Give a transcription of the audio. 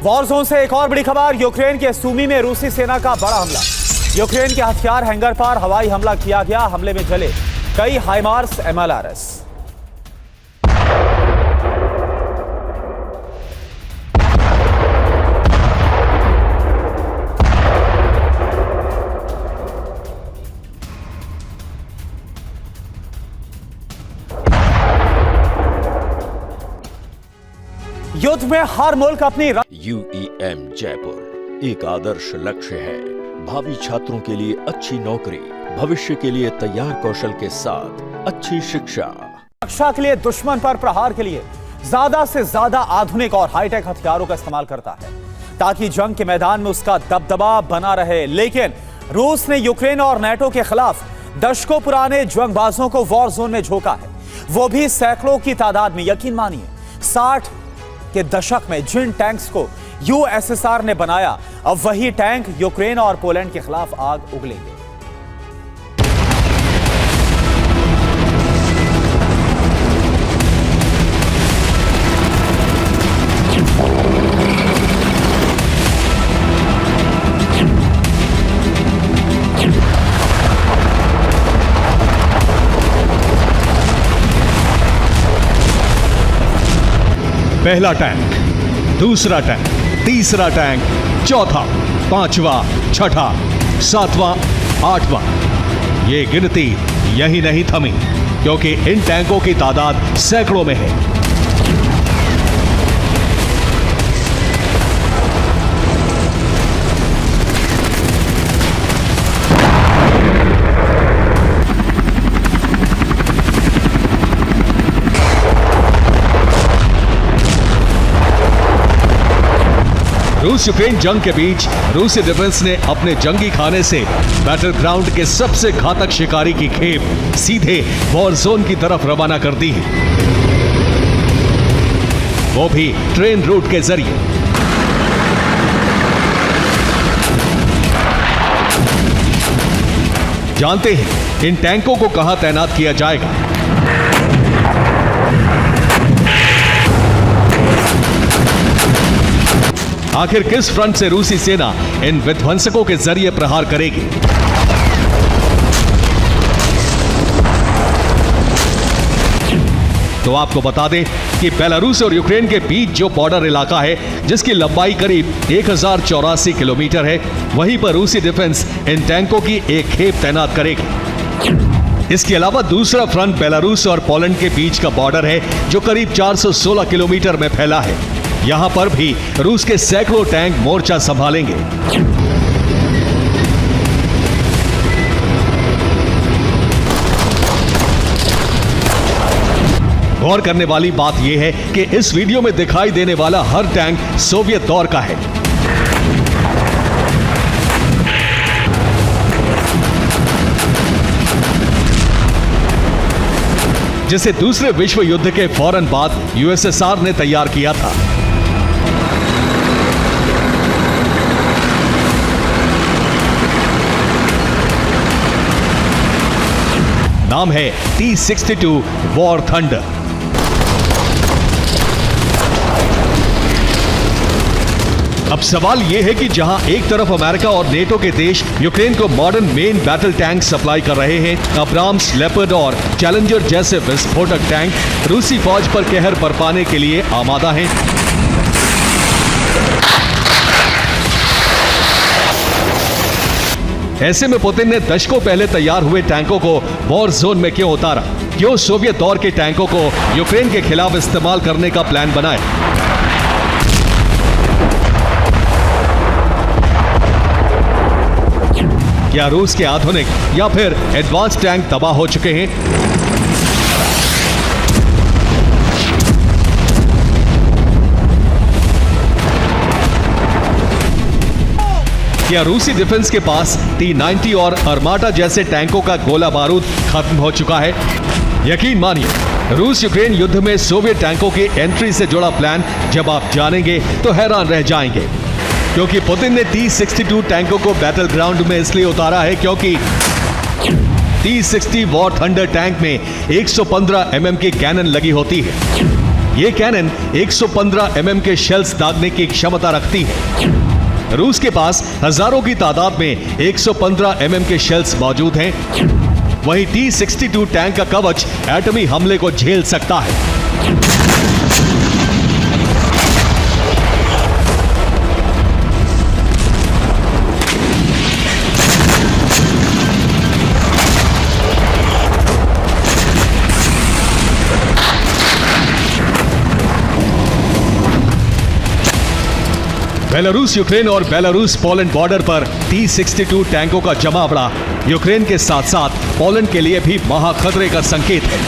War zone से एक और बड़ी खबर। यूक्रेन के सूमी में रूसी सेना का बड़ा हमला। यूक्रेन के हथियार हैंगर पर हवाई हमला किया गया। हमले में जले कई हाइमार्स MLRS। युद्ध में हर मुल्क अपनी UEM जयपुर एक आदर्श लक्ष्य है। भावी छात्रों के लिए अच्छी नौकरी, भविष्य के लिए तैयार कौशल के साथ अच्छी शिक्षा। रक्षा के लिए दुश्मन पर प्रहार के लिए ज्यादा से ज्यादा आधुनिक और हाईटेक हथियारों का इस्तेमाल करता है ताकि जंग के मैदान में उसका दबदबा बना रहे। लेकिन रूस ने यूक्रेन और नेटो के खिलाफ दशकों पुराने जंगबाजों को वॉर जोन में झोंका है, वो भी सैकड़ों की तादाद में। यकीन मानिए 60 के दशक में जिन टैंक्स को USSR ने बनाया, अब वही टैंक यूक्रेन और पोलैंड के खिलाफ आग उगलेंगे। पहला टैंक, दूसरा टैंक, तीसरा टैंक, चौथा, पांचवा, छठा, सातवां, आठवां। ये गिनती यही नहीं थमी, क्योंकि इन टैंकों की तादाद सैकड़ों में है। रूस यूक्रेन जंग के बीच रूसी डिफेंस ने अपने जंगी खाने से बैटल ग्राउंड के सबसे घातक शिकारी की खेप सीधे वॉर जोन की तरफ रवाना कर दी है, वो भी ट्रेन रूट के जरिए। जानते हैं इन टैंकों को कहां तैनात किया जाएगा। आखिर किस फ्रंट से रूसी सेना इन विध्वंसकों के जरिए प्रहार करेगी? तो आपको बता दें कि बेलारूस और यूक्रेन के बीच जो बॉर्डर इलाका है, जिसकी लंबाई करीब 1084 किलोमीटर है, वहीं पर रूसी डिफेंस इन टैंकों की एक खेप तैनात करेगी। इसके अलावा दूसरा फ्रंट बेलारूस और पोलैंड के बीच का बॉर्डर है, जो करीब 416 किलोमीटर में फैला है। यहां पर भी रूस के सैकड़ों टैंक मोर्चा संभालेंगे। गौर करने वाली बात यह है कि इस वीडियो में दिखाई देने वाला हर टैंक सोवियत दौर का है। जिसे दूसरे विश्व युद्ध के फौरन बाद USSR ने तैयार किया था। नाम है T-62 वॉर थंडर। अब सवाल यह है कि जहां एक तरफ अमेरिका और नेटो के देश यूक्रेन को modern main battle tank supply कर रहे हैं, अब्राम्स, लेपर्ड और चैलेंजर जैसे विस्फोटक टैंक रूसी फौज पर कहर बरपाने के लिए आमादा हैं। ऐसे में पुतिन ने दशकों पहले तैयार हुए टैंकों को वॉर जोन में क्यों उतारा? क्यों सोवियत दौर के टैंकों को यूक्रेन के खिलाफ इस्तेमाल करने का प्लान बनाया? क्या रूस के आधुनिक या फिर एडवांस टैंक तबाह हो चुके हैं? क्या रूसी डिफेंस के पास T-90 और अर्माटा जैसे टैंकों का गोला बारूद खत्म हो चुका है? यकीन मानिए, रूस यूक्रेन युद्ध में सोवियत टैंकों की एंट्री से जुड़ा प्लान जब आप जानेंगे तो हैरान रह जाएंगे, क्योंकि पुतिन ने T-62 टैंकों को बैटल ग्राउंड में इसलिए उतारा है क्योंकि T-60 वॉर थंडर टैंक में 115 mm की कैनन लगी होती है। ये कैनन 115 mm के शेल्स दागने की क्षमता रखती है। रूस के पास हजारों की तादाद में 115 mm के शेल्स मौजूद हैं। वहीं T-62 टैंक का कवच एटमी हमले को झेल सकता है। बेलारूस यूक्रेन और बेलारूस पोलैंड बॉर्डर पर T-62 टैंकों का जमावड़ा यूक्रेन के साथ साथ पोलैंड के लिए भी महाखतरे का संकेत है।